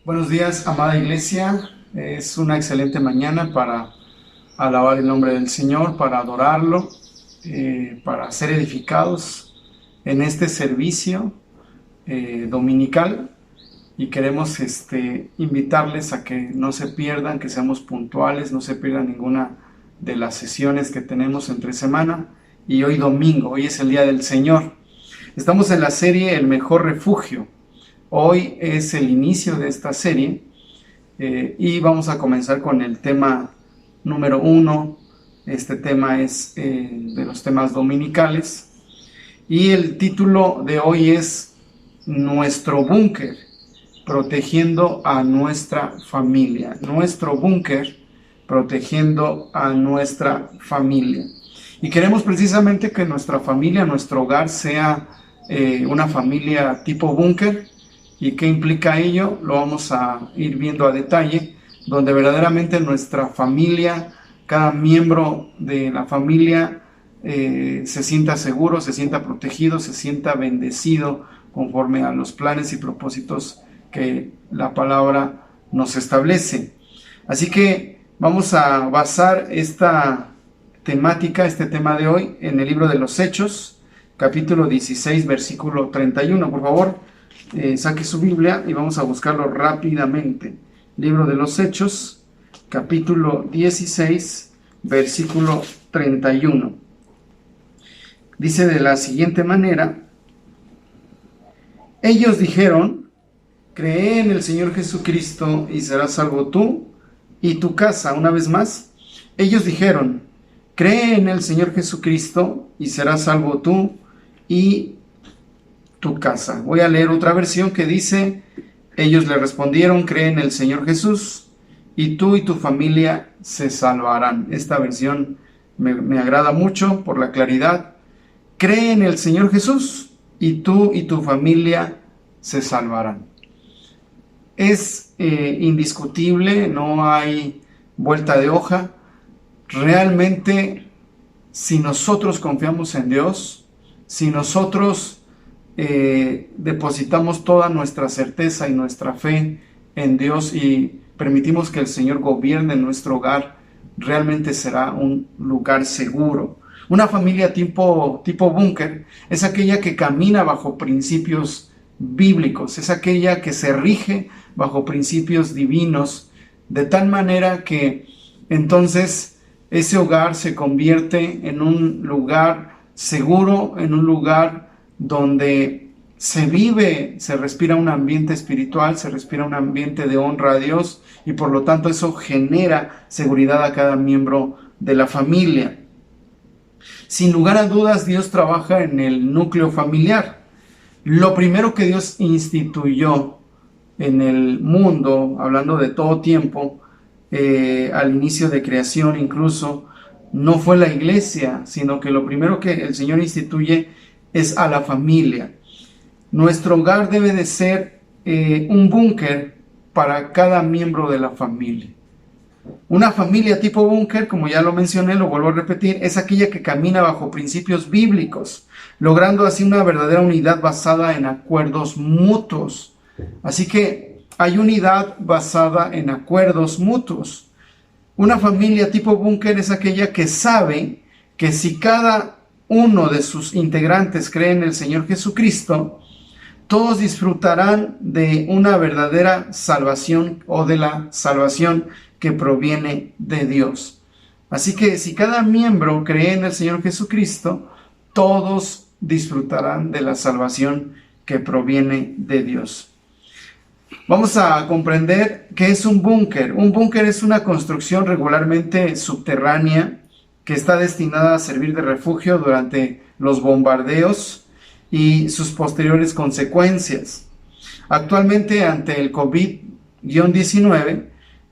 Buenos días, amada iglesia. Es una excelente mañana para alabar el nombre del Señor, para adorarlo, para ser edificados en este servicio dominical. Y queremos invitarles a que no se pierdan, que seamos puntuales, no se pierdan ninguna de las sesiones que tenemos entre semana. Y hoy domingo, hoy es el Día del Señor. Estamos en la serie El Mejor Refugio. Hoy es el inicio de esta serie y vamos a comenzar con el tema número 1. Este tema es de los temas dominicales y el título de hoy es Nuestro búnker, protegiendo a nuestra familia. Nuestro búnker, protegiendo a nuestra familia. Y queremos precisamente que nuestra familia, nuestro hogar sea una familia tipo búnker. ¿Y qué implica ello? Lo vamos a ir viendo a detalle, donde verdaderamente nuestra familia, cada miembro de la familia se sienta seguro, se sienta protegido, se sienta bendecido conforme a los planes y propósitos que la palabra nos establece. Así que vamos a basar esta temática, este tema de hoy, en el libro de los Hechos, capítulo 16, versículo 31. Por favor, saque su Biblia y vamos a buscarlo rápidamente. Libro de los Hechos, capítulo 16, versículo 31. Dice de la siguiente manera: ellos dijeron, cree en el Señor Jesucristo y serás salvo tú y tu casa. Una vez más, ellos dijeron, cree en el Señor Jesucristo y serás salvo tú y tu casa. Voy a leer otra versión que dice, ellos le respondieron, cree en el Señor Jesús y tú y tu familia se salvarán. Esta versión me agrada mucho por la claridad. Cree en el Señor Jesús y tú y tu familia se salvarán. Es indiscutible, no hay vuelta de hoja. Realmente, si nosotros confiamos en Dios, si nosotros depositamos toda nuestra certeza y nuestra fe en Dios y permitimos que el Señor gobierne nuestro hogar, realmente será un lugar seguro. Una familia tipo búnker es aquella que camina bajo principios bíblicos, es aquella que se rige bajo principios divinos, de tal manera que entonces ese hogar se convierte en un lugar seguro, en un lugar donde se vive, se respira un ambiente espiritual, se respira un ambiente de honra a Dios y por lo tanto eso genera seguridad a cada miembro de la familia. Sin lugar a dudas, Dios trabaja en el núcleo familiar. Lo primero que Dios instituyó en el mundo, hablando de todo tiempo, al inicio de creación incluso, no fue la iglesia, sino que lo primero que el Señor instituye es a la familia. Nuestro hogar debe de ser un búnker para cada miembro de la familia. Una familia tipo búnker, como ya lo mencioné, lo vuelvo a repetir, es aquella que camina bajo principios bíblicos, logrando así una verdadera unidad basada en acuerdos mutuos. Así que hay unidad basada en acuerdos mutuos. Una familia tipo búnker es aquella que sabe que si cada uno de sus integrantes cree en el Señor Jesucristo, todos disfrutarán de una verdadera salvación o de la salvación que proviene de Dios. Así que si cada miembro cree en el Señor Jesucristo, todos disfrutarán de la salvación que proviene de Dios. Vamos a comprender qué es un búnker. Un búnker es una construcción regularmente subterránea que está destinada a servir de refugio durante los bombardeos y sus posteriores consecuencias. Actualmente, ante el COVID-19,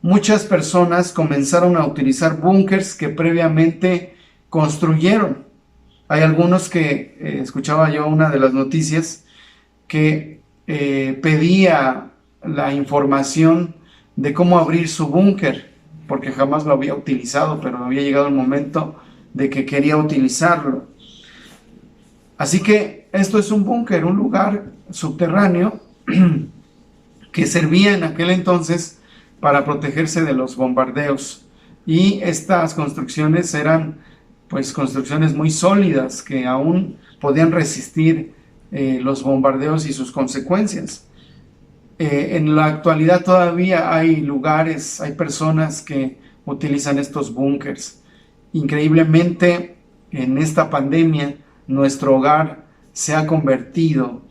muchas personas comenzaron a utilizar búnkers que previamente construyeron. Hay algunos que, escuchaba yo una de las noticias, que pedía la información de cómo abrir su búnker, porque jamás lo había utilizado, pero había llegado el momento de que quería utilizarlo. Así que esto es un búnker, un lugar subterráneo que servía en aquel entonces para protegerse de los bombardeos. Y estas construcciones eran pues construcciones muy sólidas que aún podían resistir los bombardeos y sus consecuencias. En la actualidad todavía hay lugares, hay personas que utilizan estos búnkers. Increíblemente, en esta pandemia, nuestro hogar se ha convertido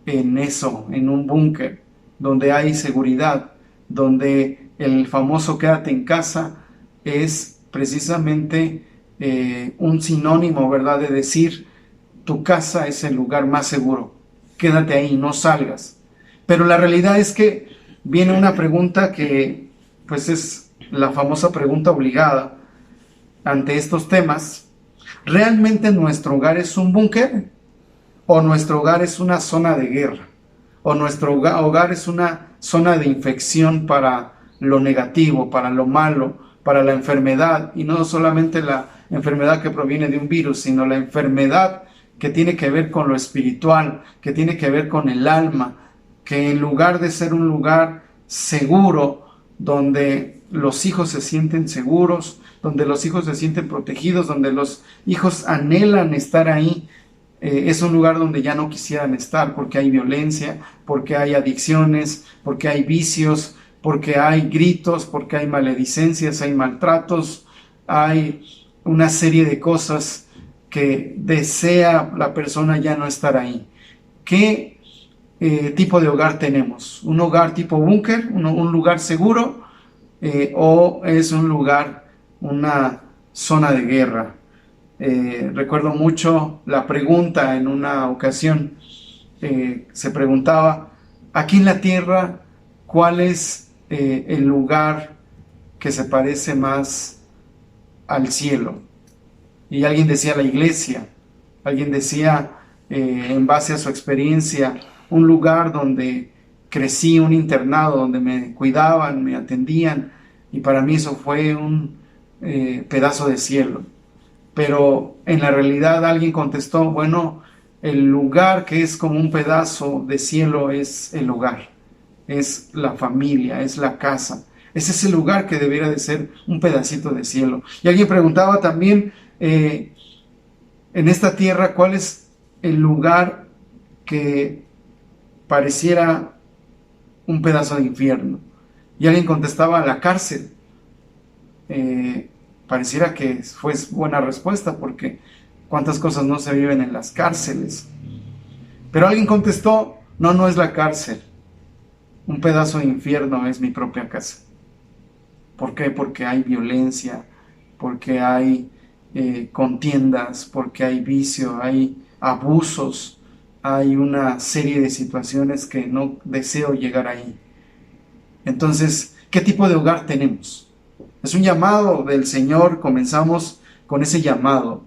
en eso, en un búnker, donde hay seguridad, donde el famoso quédate en casa es precisamente un sinónimo, ¿verdad?, de decir, tu casa es el lugar más seguro, quédate ahí, no salgas. Pero la realidad es que viene una pregunta que, pues, es la famosa pregunta obligada ante estos temas. ¿Realmente nuestro hogar es un búnker? ¿O nuestro hogar es una zona de guerra? ¿O nuestro hogar es una zona de infección para lo negativo, para lo malo, para la enfermedad? Y no solamente la enfermedad que proviene de un virus, sino la enfermedad que tiene que ver con lo espiritual, que tiene que ver con el alma, que en lugar de ser un lugar seguro, donde los hijos se sienten seguros, donde los hijos se sienten protegidos, donde los hijos anhelan estar ahí, es un lugar donde ya no quisieran estar, porque hay violencia, porque hay adicciones, porque hay vicios, porque hay gritos, porque hay maledicencias, hay maltratos, hay una serie de cosas que desea la persona ya no estar ahí. ¿Qué tipo de hogar tenemos? ¿Un hogar tipo búnker? ¿Un lugar seguro? ¿O es un lugar, una zona de guerra? Recuerdo mucho la pregunta en una ocasión, se preguntaba, aquí en la tierra, ¿cuál es el lugar que se parece más al cielo? Y alguien decía la iglesia, alguien decía en base a su experiencia, un lugar donde crecí, un internado, donde me cuidaban, me atendían, y para mí eso fue un pedazo de cielo. Pero en la realidad alguien contestó, bueno, el lugar que es como un pedazo de cielo es el hogar, es la familia, es la casa. Es ese lugar que debería de ser un pedacito de cielo. Y alguien preguntaba también, en esta tierra, ¿cuál es el lugar que pareciera un pedazo de infierno? Y alguien contestaba, la cárcel. Pareciera que fue buena respuesta, porque cuántas cosas no se viven en las cárceles. Pero alguien contestó, no, no es la cárcel. Un pedazo de infierno es mi propia casa. ¿Por qué? Porque hay violencia, porque hay contiendas, porque hay vicio, hay abusos, hay una serie de situaciones que no deseo llegar ahí. Entonces, ¿qué tipo de hogar tenemos? Es un llamado del Señor, comenzamos con ese llamado.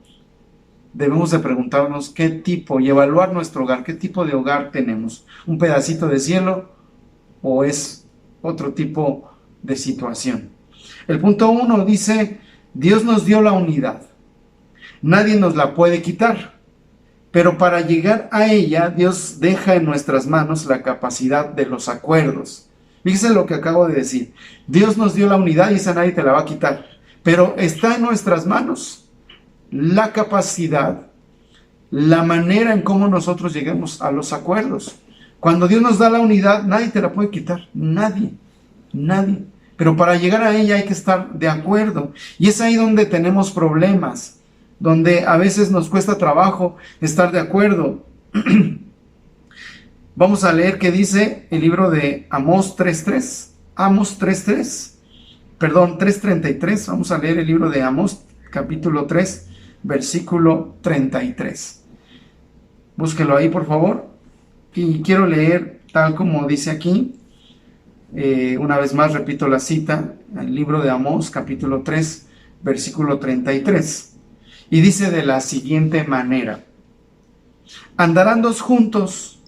Debemos de preguntarnos qué tipo y evaluar nuestro hogar, qué tipo de hogar tenemos. ¿Un pedacito de cielo o es otro tipo de situación? El punto 1 dice, Dios nos dio la unidad. Nadie nos la puede quitar. Pero para llegar a ella, Dios deja en nuestras manos la capacidad de los acuerdos. Fíjense lo que acabo de decir. Dios nos dio la unidad y esa nadie te la va a quitar. Pero está en nuestras manos la capacidad, la manera en cómo nosotros lleguemos a los acuerdos. Cuando Dios nos da la unidad, nadie te la puede quitar. Nadie. Nadie. Pero para llegar a ella hay que estar de acuerdo. Y es ahí donde tenemos problemas, donde a veces nos cuesta trabajo estar de acuerdo. Vamos a leer qué dice el libro de Amós 3.3. Amós 3.3. Perdón, 3.33. Vamos a leer el libro de Amós, capítulo 3, versículo 33. Búsquelo ahí, por favor. Y quiero leer tal como dice aquí. Una vez más repito la cita, el libro de Amós, capítulo 3, versículo 33. Y dice de la siguiente manera: ¿andarán dos juntos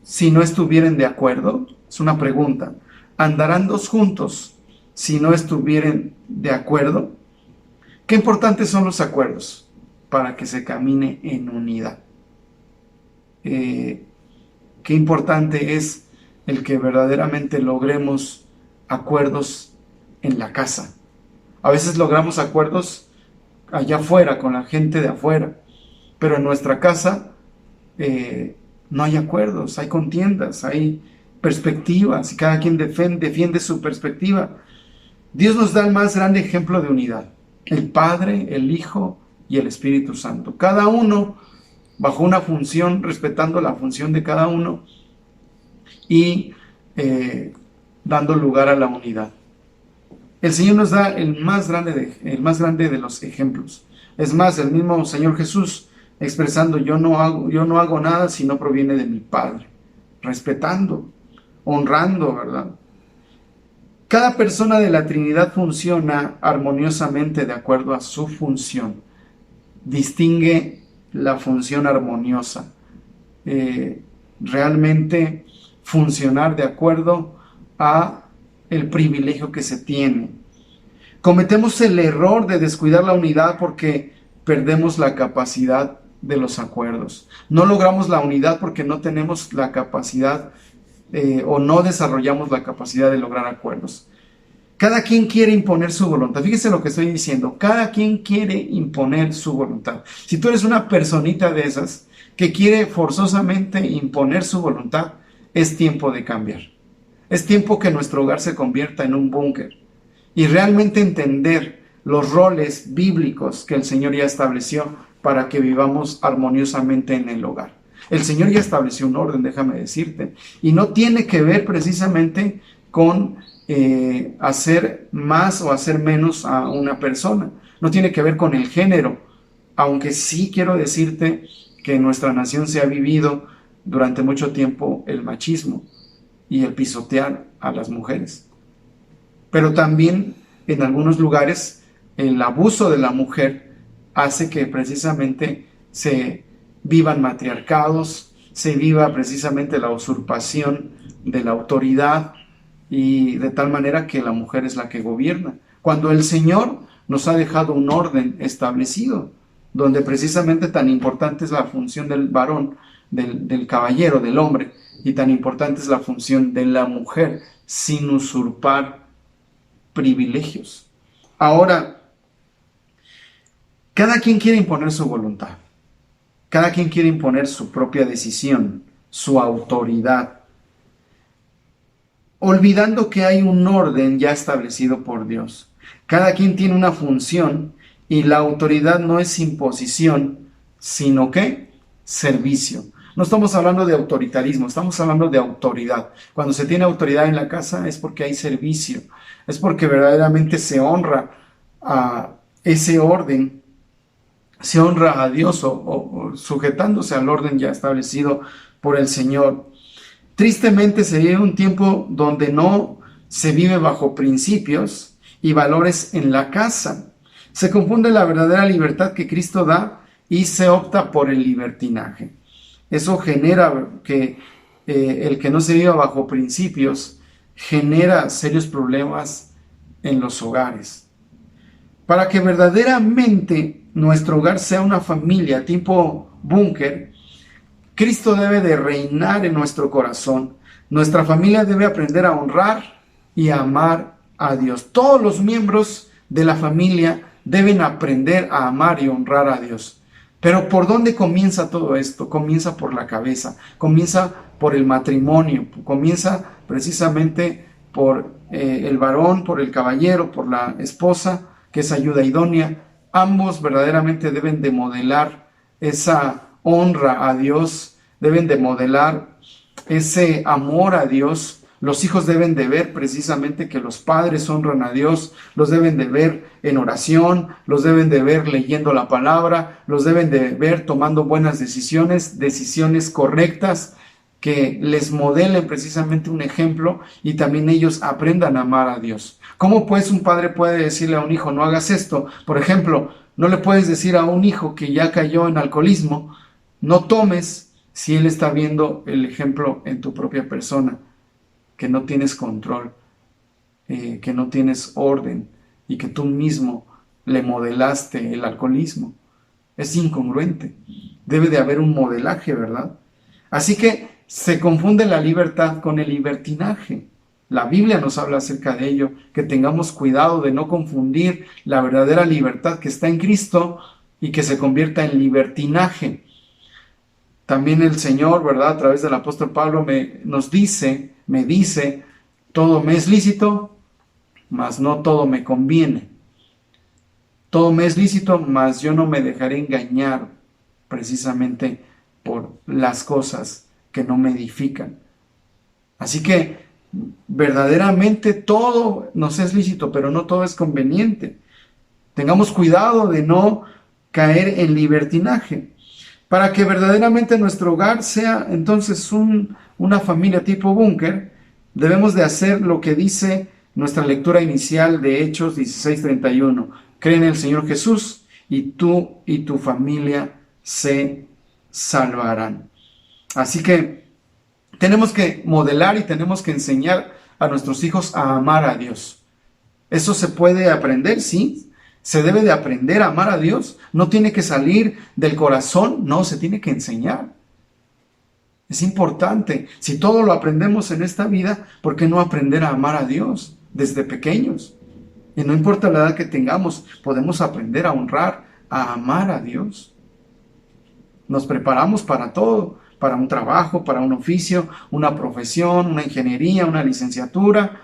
si no estuvieren de acuerdo? Es una pregunta. ¿Andarán dos juntos si no estuvieren de acuerdo? Qué importantes son los acuerdos para que se camine en unidad. Qué importante es el que verdaderamente logremos acuerdos en la casa. A veces logramos acuerdos allá afuera, con la gente de afuera, pero en nuestra casa no hay acuerdos, hay contiendas, hay perspectivas y cada quien defiende su perspectiva. Dios nos da el más grande ejemplo de unidad: el Padre, el Hijo y el Espíritu Santo. Cada uno bajo una función, respetando la función de cada uno y dando lugar a la unidad. El Señor nos da el más grande de los ejemplos. Es más, el mismo Señor Jesús expresando: yo no hago nada si no proviene de mi Padre. Respetando, honrando, ¿verdad? Cada persona de la Trinidad funciona armoniosamente de acuerdo a su función. Distingue la función armoniosa. Realmente funcionar de acuerdo a el privilegio que se tiene. Cometemos el error de descuidar la unidad porque perdemos la capacidad de los acuerdos. No logramos la unidad porque no tenemos la capacidad o no desarrollamos la capacidad de lograr acuerdos. Cada quien quiere imponer su voluntad. Fíjese lo que estoy diciendo. Cada quien quiere imponer su voluntad. Si tú eres una personita de esas que quiere forzosamente imponer su voluntad, es tiempo de cambiar. Es tiempo que nuestro hogar se convierta en un búnker y realmente entender los roles bíblicos que el Señor ya estableció para que vivamos armoniosamente en el hogar. El Señor ya estableció un orden, déjame decirte, y no tiene que ver precisamente con hacer más o hacer menos a una persona. No tiene que ver con el género, aunque sí quiero decirte que en nuestra nación se ha vivido durante mucho tiempo el machismo y el pisotear a las mujeres. Pero también en algunos lugares el abuso de la mujer hace que precisamente se vivan matriarcados, se viva precisamente la usurpación de la autoridad, y de tal manera que la mujer es la que gobierna, cuando el Señor nos ha dejado un orden establecido, donde precisamente tan importante es la función del varón, del caballero, del hombre, y tan importante es la función de la mujer, sin usurpar privilegios. Ahora, cada quien quiere imponer su voluntad, cada quien quiere imponer su propia decisión, su autoridad, olvidando que hay un orden ya establecido por Dios. Cada quien tiene una función y la autoridad no es imposición, sino que servicio. No estamos hablando de autoritarismo, estamos hablando de autoridad. Cuando se tiene autoridad en la casa es porque hay servicio, es porque verdaderamente se honra a ese orden, se honra a Dios o sujetándose al orden ya establecido por el Señor. Tristemente se vive un tiempo donde no se vive bajo principios y valores en la casa. Se confunde la verdadera libertad que Cristo da y se opta por el libertinaje. Eso genera que el que no se viva bajo principios genera serios problemas en los hogares. Para que verdaderamente nuestro hogar sea una familia tipo búnker, Cristo debe de reinar en nuestro corazón. Nuestra familia debe aprender a honrar y a amar a Dios. Todos los miembros de la familia deben aprender a amar y honrar a Dios. Pero ¿por dónde comienza todo esto? Comienza por la cabeza, comienza por el matrimonio, comienza precisamente por el varón, por el caballero, por la esposa, que es ayuda idónea. Ambos verdaderamente deben de modelar esa honra a Dios, deben de modelar ese amor a Dios. Los hijos deben de ver precisamente que los padres honran a Dios, los deben de ver en oración, los deben de ver leyendo la palabra, los deben de ver tomando buenas decisiones correctas, que les modelen precisamente un ejemplo y también ellos aprendan a amar a Dios. ¿Cómo pues un padre puede decirle a un hijo, no hagas esto? Por ejemplo, no le puedes decir a un hijo que ya cayó en alcoholismo, no tomes, si él está viendo el ejemplo en tu propia persona, que no tienes control, que no tienes orden y que tú mismo le modelaste el alcoholismo. Es incongruente. Debe de haber un modelaje, ¿verdad? Así que Se confunde la libertad con el libertinaje. La Biblia nos habla acerca de ello, que tengamos cuidado de no confundir la verdadera libertad que está en Cristo y que se convierta en libertinaje. También el Señor, ¿verdad?, a través del apóstol Pablo me dice, todo me es lícito, mas no todo me conviene. Todo me es lícito, mas yo no me dejaré engañar precisamente por las cosas que no me edifican. Así que verdaderamente todo nos es lícito, pero no todo es conveniente. Tengamos cuidado de no caer en libertinaje. Para que verdaderamente nuestro hogar sea entonces una familia tipo búnker, debemos de hacer lo que dice nuestra lectura inicial de Hechos 16:31. Cree en el Señor Jesús y tú y tu familia se salvarán. Así que tenemos que modelar y tenemos que enseñar a nuestros hijos a amar a Dios. Eso se puede aprender, sí. Se debe de aprender a amar a Dios. No tiene que salir del corazón, no, se tiene que enseñar. Es importante. Si todo lo aprendemos en esta vida, ¿por qué no aprender a amar a Dios desde pequeños? Y no importa la edad que tengamos, podemos aprender a honrar, a amar a Dios. Nos preparamos para todo, para un trabajo, para un oficio, una profesión, una ingeniería, una licenciatura.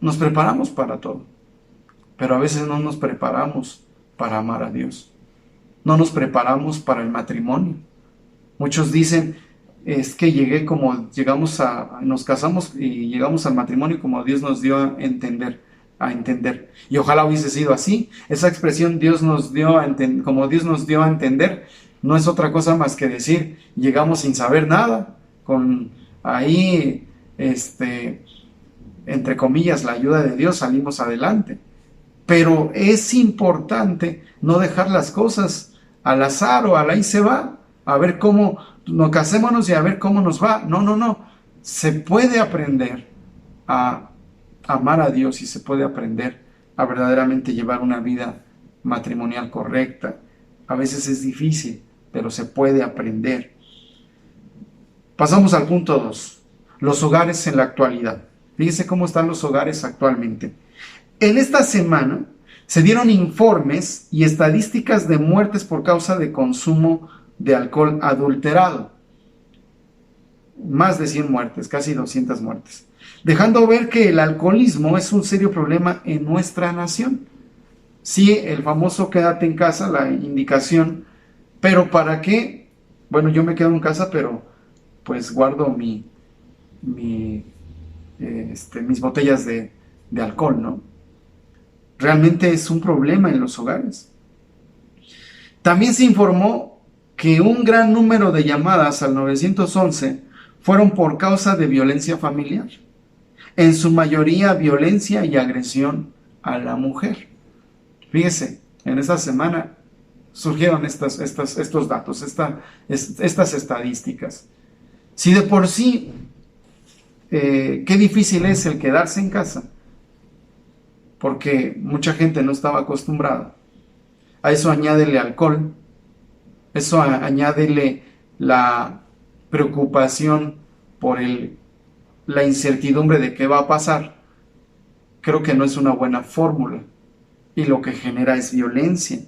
Nos preparamos para todo. Pero a veces no nos preparamos para amar a Dios. No nos preparamos para el matrimonio. Muchos dicen, es que nos casamos y llegamos al matrimonio como Dios nos dio a entender. Y ojalá hubiese sido así. Esa expresión como Dios nos dio a entender, no es otra cosa más que decir, llegamos sin saber nada, con ahí, entre comillas, la ayuda de Dios salimos adelante. Pero es importante no dejar las cosas al azar o al ahí se va, a ver cómo, nos casémonos y a ver cómo nos va. No. Se puede aprender a amar a Dios y se puede aprender a verdaderamente llevar una vida matrimonial correcta. A veces es difícil, pero se puede aprender. Pasamos al punto 2. Los hogares en la actualidad. Fíjense cómo están los hogares actualmente. En esta semana se dieron informes y estadísticas de muertes por causa de consumo de alcohol adulterado. Más de 100 muertes, casi 200 muertes. Dejando ver que el alcoholismo es un serio problema en nuestra nación. Sí, el famoso quédate en casa, la indicación, pero ¿para qué? Bueno, yo me quedo en casa, pero pues guardo mis botellas de alcohol, ¿no? Realmente es un problema en los hogares. También se informó que un gran número de llamadas al 911 fueron por causa de violencia familiar. En su mayoría violencia y agresión a la mujer. Fíjese, en esta semana surgieron estos datos, estas estadísticas. Si de por sí, qué difícil es el quedarse en casa, porque mucha gente no estaba acostumbrada. A eso añádele alcohol, eso añádele la preocupación por la incertidumbre de qué va a pasar. Creo que no es una buena fórmula y lo que genera es violencia.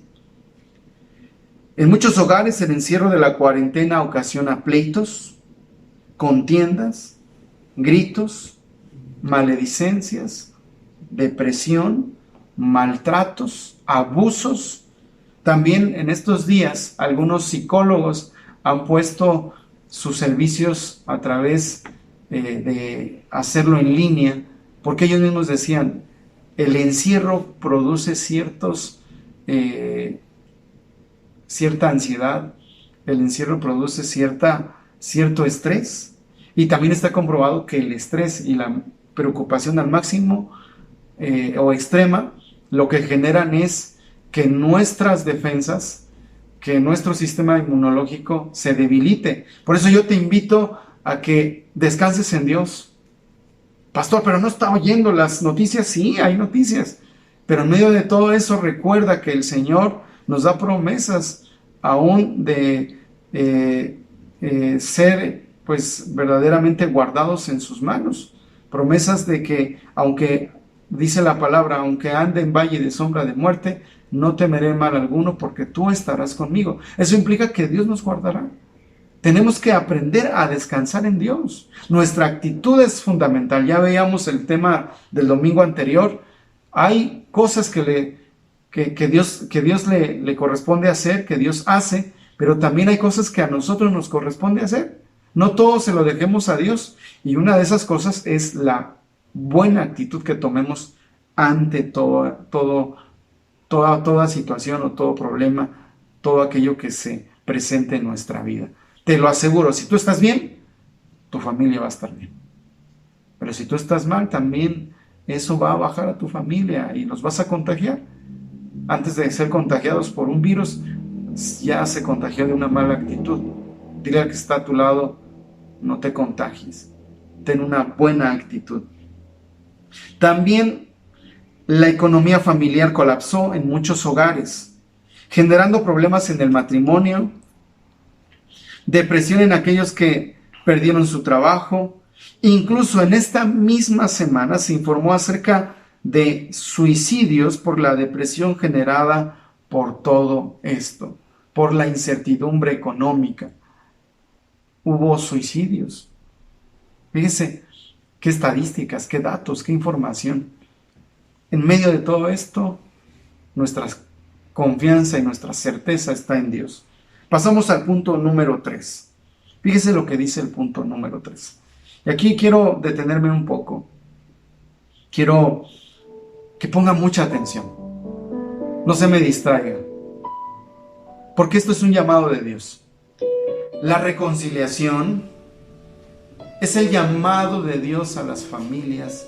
En muchos hogares el encierro de la cuarentena ocasiona pleitos, contiendas, gritos, maledicencias, depresión, maltratos, abusos. También en estos días algunos psicólogos han puesto sus servicios a través de hacerlo en línea, porque ellos mismos decían, el encierro produce cierta ansiedad, el encierro produce cierto estrés, y también está comprobado que el estrés y la preocupación al máximo o extrema, lo que generan es que nuestras defensas, que nuestro sistema inmunológico se debilite. Por eso yo te invito a que descanses en Dios. Pastor, pero no está oyendo las noticias. Sí, hay noticias, pero en medio de todo eso recuerda que el Señor nos da promesas aún de ser pues verdaderamente guardados en sus manos. Promesas de que, aunque dice la palabra, aunque ande en valle de sombra de muerte, no temeré mal alguno porque tú estarás conmigo. Eso implica que Dios nos guardará. Tenemos que aprender a descansar en Dios. Nuestra actitud es fundamental. Ya veíamos el tema del domingo anterior. Hay cosas que Dios le corresponde hacer, que Dios hace, pero también hay cosas que a nosotros nos corresponde hacer. No todo se lo dejemos a Dios. Y una de esas cosas es la buena actitud que tomemos ante toda situación o todo problema, todo aquello que se presente en nuestra vida. Te lo aseguro, si tú estás bien, tu familia va a estar bien. Pero si tú estás mal, también eso va a bajar a tu familia y los vas a contagiar. Antes de ser contagiados por un virus, ya se contagió de una mala actitud. Dile al que está a tu lado, no te contagies. Ten una buena actitud. También la economía familiar colapsó en muchos hogares, generando problemas en el matrimonio, depresión en aquellos que perdieron su trabajo. Incluso en esta misma semana se informó acerca de suicidios por la depresión generada por todo esto, por la incertidumbre económica. Hubo suicidios. Fíjese qué estadísticas, qué datos, qué información. En medio de todo esto, nuestra confianza y nuestra certeza está en Dios. Pasamos al punto número 3. Fíjese lo que dice el punto número 3. Y aquí quiero detenerme un poco. Quiero que ponga mucha atención. No se me distraiga. Porque esto es un llamado de Dios. La reconciliación es el llamado de Dios a las familias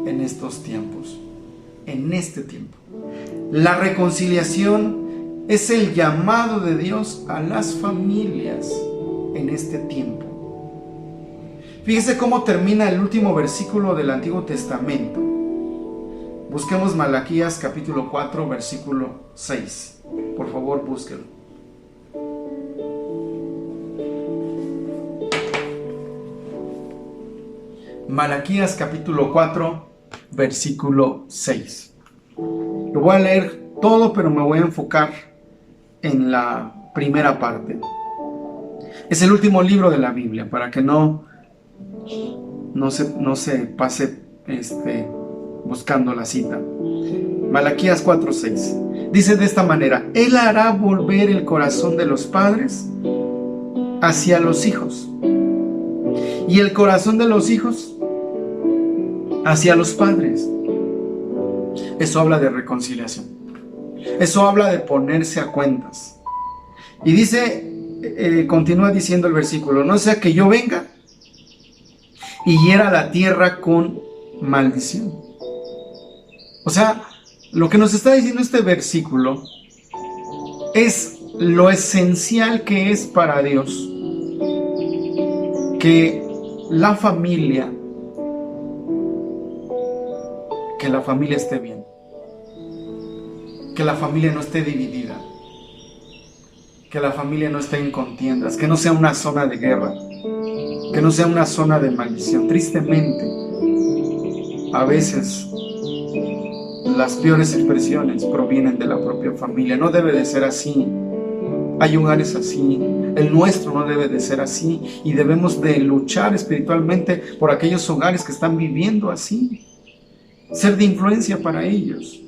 en estos tiempos. En este tiempo. La reconciliación es el llamado de Dios a las familias en este tiempo. Fíjese cómo termina el último versículo del Antiguo Testamento. Busquemos Malaquías capítulo 4, versículo 6. Por favor, búsquelo. Malaquías capítulo 4, versículo 6. Lo voy a leer todo, pero me voy a enfocar en la primera parte. Es el último libro de la Biblia, para que no se pase buscando la cita. Malaquías 4:6. Dice de esta manera: Él hará volver el corazón de los padres hacia los hijos, y el corazón de los hijos hacia los padres. Eso habla de reconciliación. Eso habla de ponerse a cuentas. Y dice, continúa diciendo el versículo: no sea que yo venga y hiera la tierra con maldición. O sea, lo que nos está diciendo este versículo es lo esencial que es para Dios que la familia esté bien, que la familia no esté dividida, que la familia no esté en contiendas, que no sea una zona de guerra, que no sea una zona de maldición. Tristemente, a veces las peores expresiones provienen de la propia familia. No debe de ser así. Hay hogares así. El nuestro no debe de ser así. Y debemos de luchar espiritualmente por aquellos hogares que están viviendo así. Ser de influencia para ellos.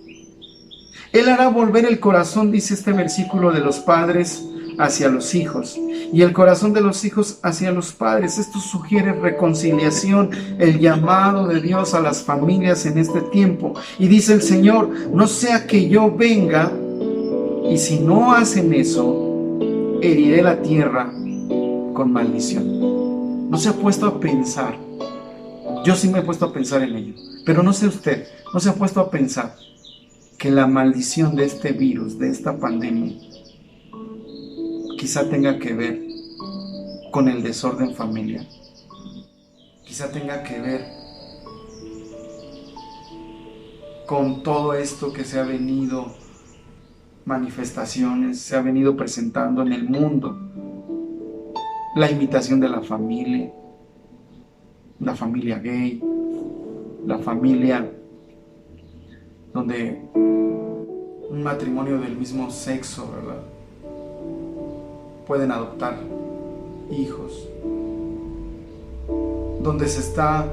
Él hará volver el corazón, dice este versículo, de los padres hacia los hijos, y el corazón de los hijos hacia los padres. Esto sugiere reconciliación, el llamado de Dios a las familias en este tiempo. Y dice el Señor: no sea que yo venga, y si no hacen eso, heriré la tierra con maldición. No se ha puesto a pensar. Yo sí me he puesto a pensar en ello, pero no sé usted, no se ha puesto a pensar que la maldición de este virus, de esta pandemia, quizá tenga que ver con el desorden familiar. Quizá tenga que ver con todo esto que se ha venido manifestaciones, se ha venido presentando en el mundo. la imitación de la familia gay, la familia donde un matrimonio del mismo sexo, ¿verdad?, pueden adoptar hijos, donde se está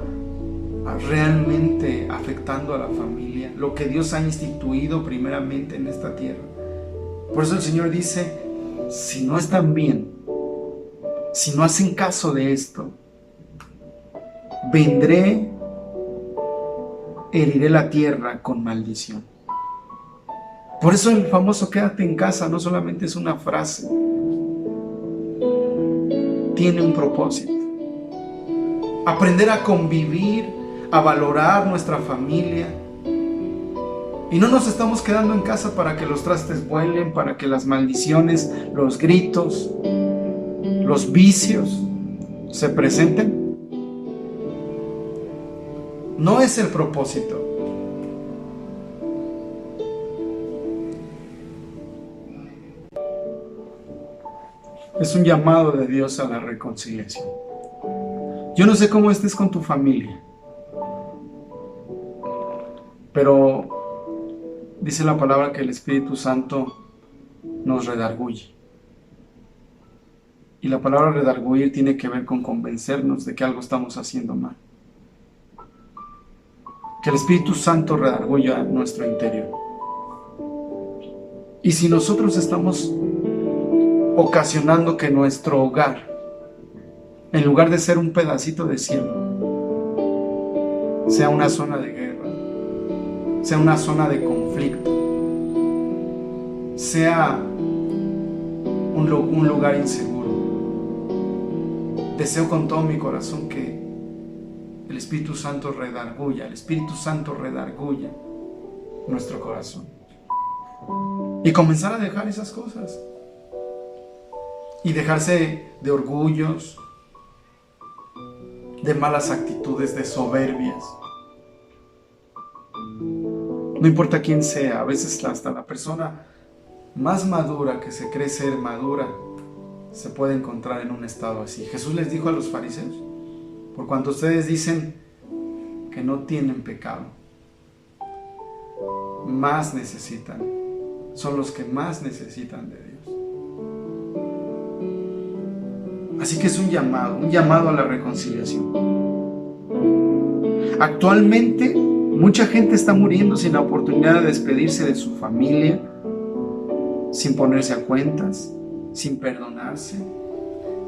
realmente afectando a la familia, lo que Dios ha instituido primeramente en esta tierra. Por eso el Señor dice, si no están bien, si no hacen caso de esto, vendré, heriré la tierra con maldición. Por eso el famoso quédate en casa no solamente es una frase, tiene un propósito. Aprender a convivir, a valorar nuestra familia. Y no nos estamos quedando en casa para que los trastes vuelen, para que las maldiciones, los gritos, los vicios se presenten. No es el propósito. Es un llamado de Dios a la reconciliación. Yo no sé cómo estés con tu familia, pero dice la palabra que el Espíritu Santo nos redarguye. Y la palabra redarguir tiene que ver con convencernos de que algo estamos haciendo mal. Que el Espíritu Santo redarguya nuestro interior. Y si nosotros estamos ocasionando que nuestro hogar, en lugar de ser un pedacito de cielo, sea una zona de guerra, sea una zona de conflicto, sea un lugar inseguro. Deseo con todo mi corazón que el Espíritu Santo redarguya, nuestro corazón. Y comenzar a dejar esas cosas. Y dejarse de orgullos, de malas actitudes, de soberbias. No importa quién sea, a veces hasta la persona más madura, que se cree ser madura, se puede encontrar en un estado así. Jesús les dijo a los fariseos, por cuanto ustedes dicen que no tienen pecado, más necesitan, son los que más necesitan de Dios. Así que es un llamado a la reconciliación. Actualmente, mucha gente está muriendo sin la oportunidad de despedirse de su familia, sin ponerse a cuentas, sin perdonarse,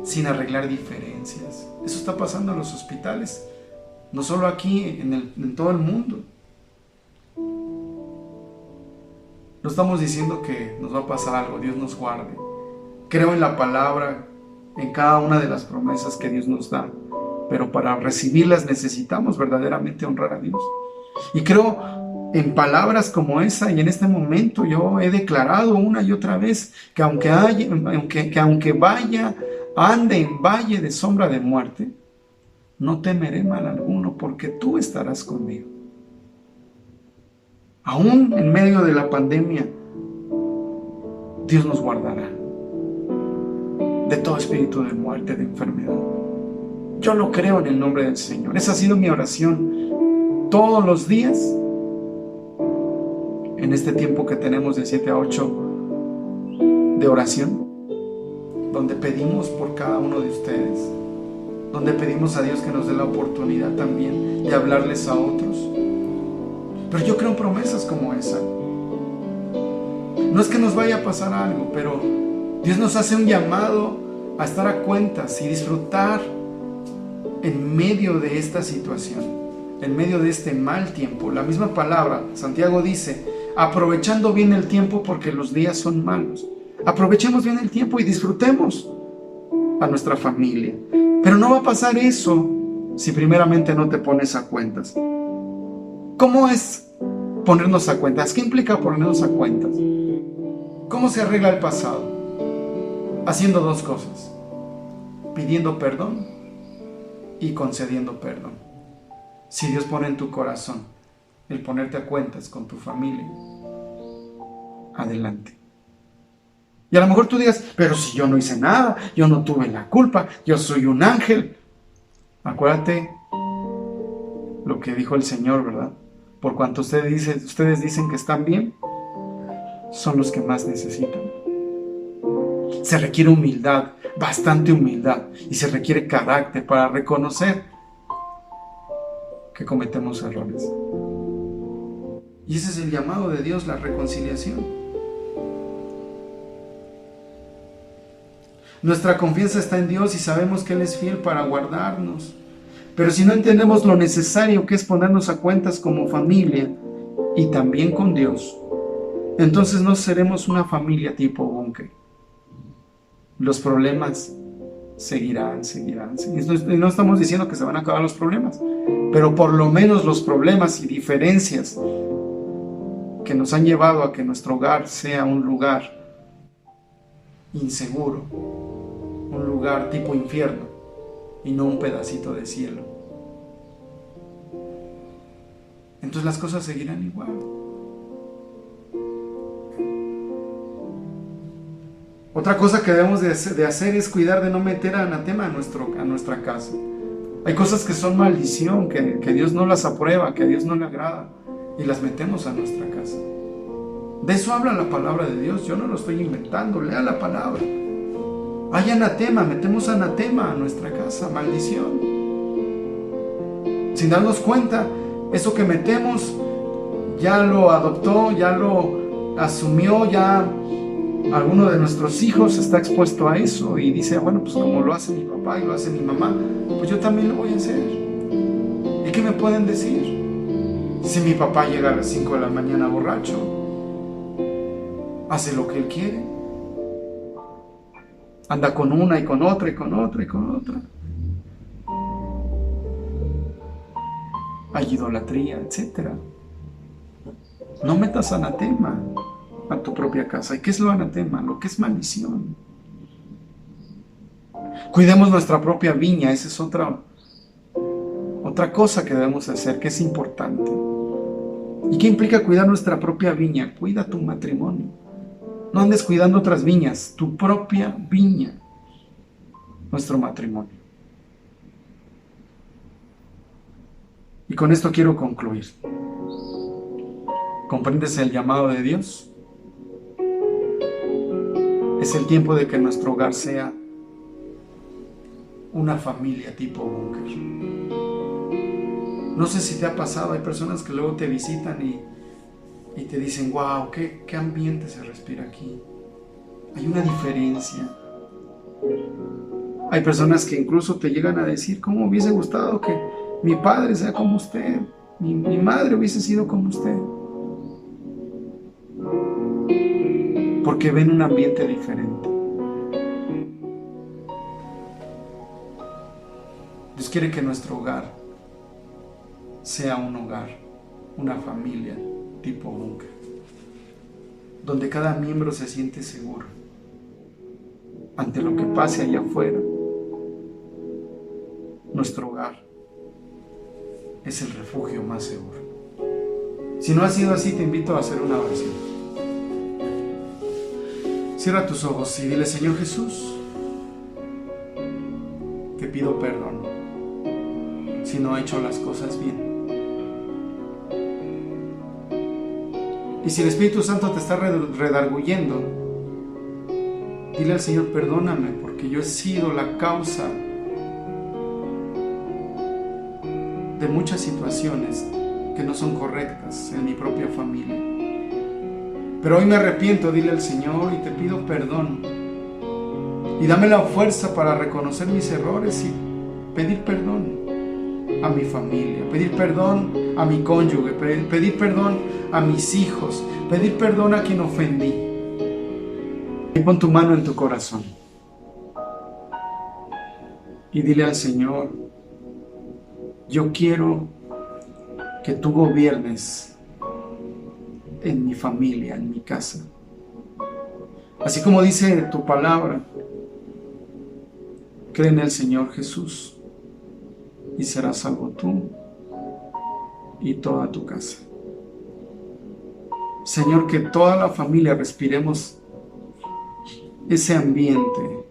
sin arreglar diferencias. Eso está pasando en los hospitales, no solo aquí, en todo el mundo. No estamos diciendo que nos va a pasar algo, Dios nos guarde. Creo en la palabra, en cada una de las promesas que Dios nos da, pero para recibirlas necesitamos verdaderamente honrar a Dios. Y creo en palabras como esa, y en este momento yo he declarado una y otra vez que aunque ande en valle de sombra de muerte, no temeré mal alguno, porque tú estarás conmigo. Aún en medio de la pandemia, Dios nos guardará de todo espíritu de muerte, de enfermedad. Yo lo creo en el nombre del Señor. Esa ha sido mi oración todos los días en este tiempo que tenemos de 7 a 8 de oración, donde pedimos por cada uno de ustedes, donde pedimos a Dios que nos dé la oportunidad también de hablarles a otros. Pero yo creo en promesas como esa. No es que nos vaya a pasar algo, pero Dios nos hace un llamado a estar a cuentas y disfrutar en medio de esta situación, en medio de este mal tiempo. La misma palabra, Santiago dice, aprovechando bien el tiempo porque los días son malos. Aprovechemos bien el tiempo y disfrutemos a nuestra familia. Pero no va a pasar eso si primeramente no te pones a cuentas. ¿Cómo es ponernos a cuentas? ¿Qué implica ponernos a cuentas? ¿Cómo se arregla el pasado? Haciendo dos cosas: pidiendo perdón y concediendo perdón. Si Dios pone en tu corazón el ponerte a cuentas con tu familia, adelante. Y a lo mejor tú digas, pero si yo no hice nada, yo no tuve la culpa, yo soy un ángel. Acuérdate lo que dijo el Señor, ¿verdad? Por cuanto ustedes dicen que están bien, son los que más necesitan. Se requiere humildad, bastante humildad, y se requiere carácter para reconocer que cometemos errores. Y ese es el llamado de Dios, la reconciliación. Nuestra confianza está en Dios y sabemos que Él es fiel para guardarnos. Pero si no entendemos lo necesario que es ponernos a cuentas como familia y también con Dios, entonces no seremos una familia tipo búnker. Los problemas seguirán. Y no estamos diciendo que se van a acabar los problemas, pero por lo menos los problemas y diferencias que nos han llevado a que nuestro hogar sea un lugar inseguro, un lugar tipo infierno y no un pedacito de cielo. Entonces las cosas seguirán igual. Otra cosa que debemos de hacer es cuidar de no meter anatema a nuestra casa. Hay cosas que son maldición, que Dios no las aprueba, que a Dios no le agrada, y las metemos a nuestra casa. De eso habla la palabra de Dios, yo no lo estoy inventando, lea la palabra. Hay anatema, metemos anatema a nuestra casa, maldición. Sin darnos cuenta, eso que metemos ya lo adoptó, ya lo asumió, ya alguno de nuestros hijos está expuesto a eso y dice, bueno, pues como lo hace mi papá y lo hace mi mamá, pues yo también lo voy a hacer. ¿Y qué me pueden decir? Si mi papá llega a las 5 de la mañana borracho, hace lo que él quiere, anda con una y con otra y con otra y con otra. Hay idolatría, etc. No metas anatema a tu propia casa. ¿Y qué es lo anatema? Lo que es maldición. Cuidemos nuestra propia viña. Esa es otra cosa que debemos hacer, que es importante. ¿Y qué implica cuidar nuestra propia viña? Cuida tu matrimonio. No andes cuidando otras viñas, tu propia viña, nuestro matrimonio. Y con esto quiero concluir. ¿Comprendes el llamado de Dios? Es el tiempo de que nuestro hogar sea una familia tipo búnker. No sé si te ha pasado, hay personas que luego te visitan y te dicen, wow, qué ambiente se respira aquí. Hay una diferencia. Hay personas que incluso te llegan a decir, ¿cómo me hubiese gustado que mi padre sea como usted? Mi madre hubiese sido como usted. Porque ven un ambiente diferente. Dios quiere que nuestro hogar sea un hogar, una familia tipo búnker, donde cada miembro se siente seguro ante lo que pase allá afuera. Nuestro hogar es el refugio más seguro. Si no ha sido así, te invito a hacer una oración. Cierra tus ojos y dile, Señor Jesús, te pido perdón si no he hecho las cosas bien. Y si el Espíritu Santo te está redarguyendo, dile al Señor, perdóname, porque yo he sido la causa de muchas situaciones que no son correctas en mi propia familia. Pero hoy me arrepiento, dile al Señor, y te pido perdón. Y dame la fuerza para reconocer mis errores y pedir perdón a mi familia, pedir perdón a mi cónyuge, pedir perdón a mis hijos, pedir perdón a quien ofendí. Y pon tu mano en tu corazón y dile al Señor, yo quiero que tú gobiernes en mi familia, en mi casa. Así como dice tu palabra, cree en el Señor Jesús y serás salvo tú y toda tu casa. Señor, que toda la familia respiremos ese ambiente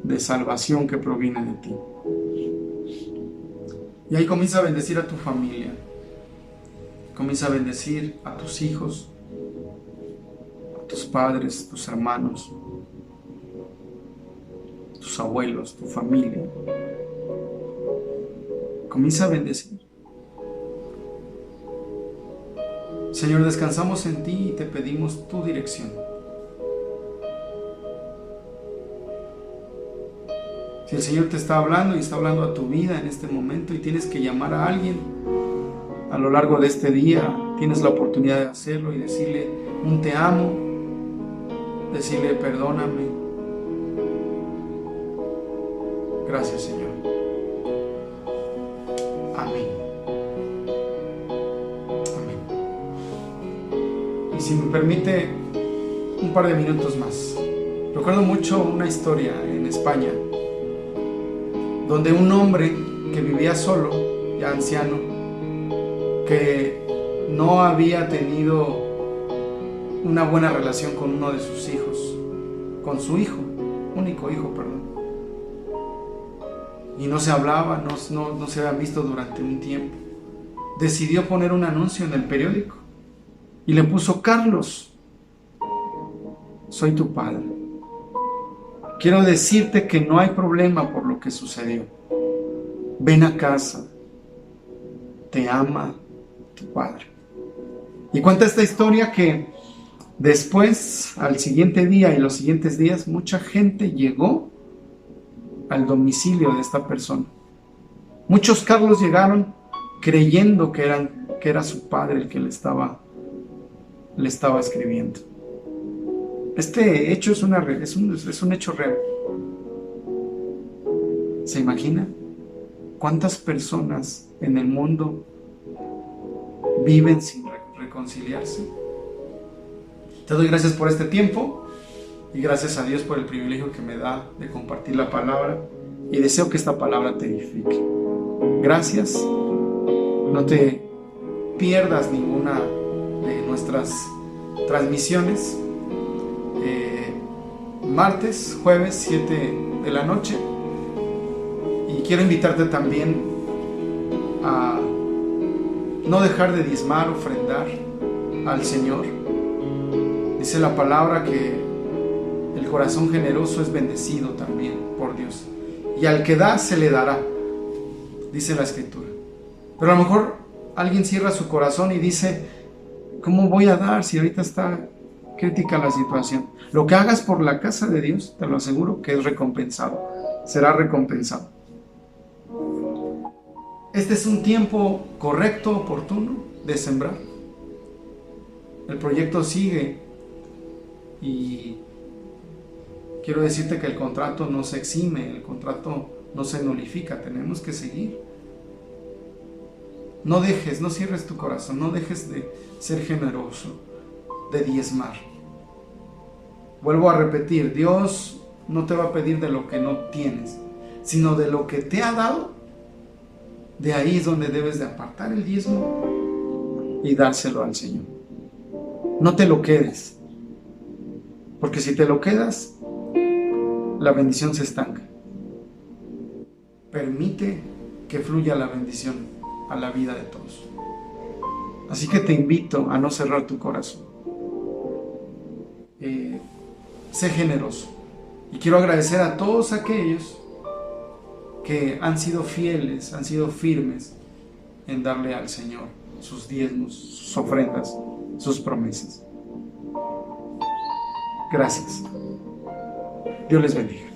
de salvación que proviene de ti. Y ahí comienza a bendecir a tu familia, comienza a bendecir a tus hijos, a tus padres, tus hermanos, tus abuelos, tu familia. Comienza a bendecir. Señor, descansamos en ti y te pedimos tu dirección. Si el Señor te está hablando y está hablando a tu vida en este momento y tienes que llamar a alguien a lo largo de este día, tienes la oportunidad de hacerlo y decirle un te amo, decirle perdóname. Gracias, Señor. Amén. Amén. Y si me permite un par de minutos más. Recuerdo mucho una historia en España donde un hombre que vivía solo, ya anciano, que no había tenido una buena relación con uno de sus hijos, con su hijo, único hijo, perdón. Y no se hablaba, no se habían visto durante un tiempo. Decidió poner un anuncio en el periódico y le puso: Carlos, soy tu padre. Quiero decirte que no hay problema por lo que sucedió. Ven a casa. Te ama tu padre. Y cuenta esta historia que después, al siguiente día y los siguientes días, mucha gente llegó al domicilio de esta persona. Muchos Carlos llegaron creyendo que era su padre el que le estaba escribiendo. Este hecho es un hecho real. ¿Se imagina cuántas personas en el mundo viven sin reconciliarse? Te doy gracias por este tiempo y gracias a Dios por el privilegio que me da de compartir la palabra, y deseo que esta palabra te edifique. Gracias. No te pierdas ninguna de nuestras transmisiones. Martes, jueves, 7 de la noche. Y quiero invitarte también a no dejar de diezmar, ofrendar al Señor. Dice la palabra que el corazón generoso es bendecido también por Dios. Y al que da, se le dará, dice la Escritura. Pero a lo mejor alguien cierra su corazón y dice: ¿cómo voy a dar si ahorita está crítica la situación? Lo que hagas por la casa de Dios, te lo aseguro que es recompensado, será recompensado. Este es un tiempo correcto, oportuno de sembrar. El proyecto sigue y quiero decirte que el contrato no se exime, el contrato no se nulifica, tenemos que seguir. No cierres tu corazón, no dejes de ser generoso, de diezmar. Vuelvo a repetir, Dios no te va a pedir de lo que no tienes, sino de lo que te ha dado. De ahí es donde debes de apartar el diezmo y dárselo al Señor. No te lo quedes, porque si te lo quedas, la bendición se estanca. Permite que fluya la bendición a la vida de todos. Así que te invito a no cerrar tu corazón. Sé generoso. Y quiero agradecer a todos aquellos que han sido fieles, han sido firmes en darle al Señor sus diezmos, sus ofrendas, sus promesas. Gracias. Dios les bendiga.